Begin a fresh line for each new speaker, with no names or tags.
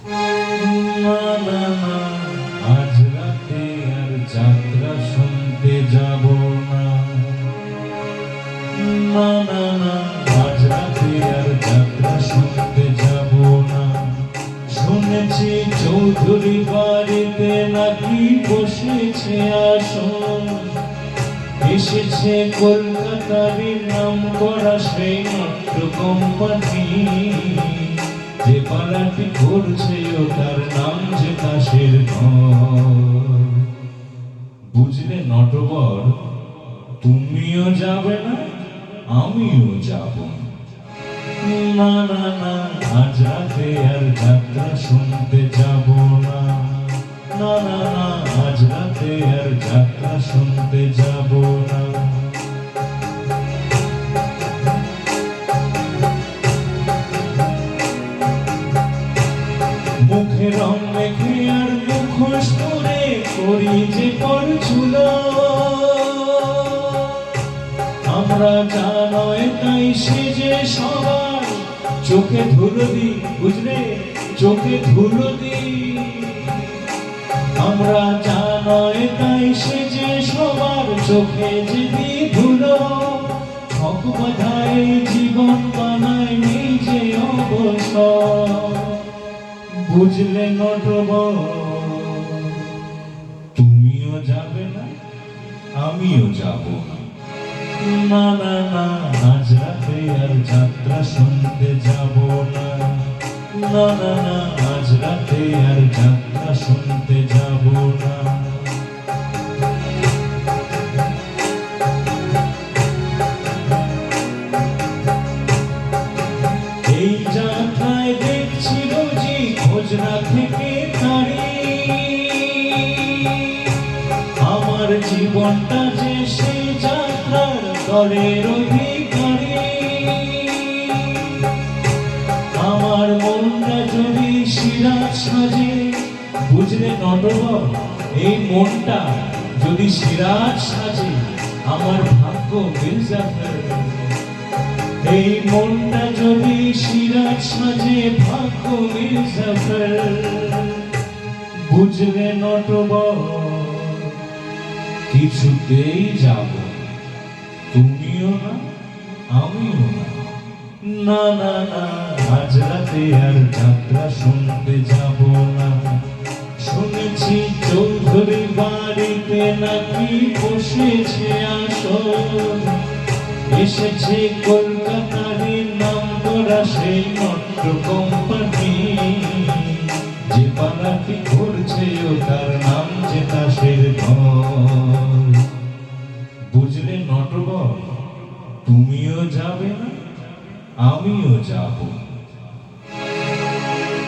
না না না, আজ রাতে আর যাত্রা শুনতে যাব না। না না না, আজ রাতে আর যাত্রা শুনতে যাব না। শুনেছি চৌধুরী বাড়িতে নাকি বসেছে আসন, এসেছে কলকাতারই নাম করা সেই নাট্য কোম্পানি। যে পাড়াটি করছে ওটার নাম যে দাসের ঘর। বুঝলে নটবর, তুমিও যাবে না, আমিও যাব না। না না, আজ রাতে আর যাত্রা শুনতে যাব না। না না না, আজ রাতে আর যাত্রা শুনতে যাব না। মুখে রং মেখে আর মুখোশ পরে করি যে করছুল, আমরা জানোই তাই সেজে সবার চোখে ধুলো দি। বুঝলে, চোখে ধুলো দি। আমরা জানোই তাই সেজে সবার চোখে যদি ধুলো। ঠক বাধায় জীবন বানায় নিজে অবসর। বুঝলে নটবর, তুমিও যাবে না, আমিও যাব না। না না না, আজ রাতে আর যাত্রা শুনতে যাব না। না না না, আজ রাতে আর যাত্রা শুনতে যাব না। এই যাত্রায় দেখছি রোজি খোঁজরা থেকে তারি। আমার জীবনটা যে সেই যাত্রার দলের অধিকারী। আমার মনটা যদি সিরাজ সাজে। বুঝলে নটবর, এই মনটা যদি সিরাজ সাজে, আমার ভাগ্য মির্জাফর। এই মনটা যদি সিরাজ সাজে, ভাগ্য মির্জাফর। বুঝলে নটবর, কিছুতেই যাব, তুমিও না, আমিও না। না না না, আজ রাতে আর যাত্রা শুনতে যাব না। শুনেছি চৌধুরী বাড়িতে নাকি বসেছে আসন, এসেছে কলকাতারই নাম করা সেই নাট্য কোম্পানি। যে পাড়াটি করছে ওটার নাম যে দাসের ঘর। বুঝলে নটবর, তুমিও যাবে না, আমিও যাব।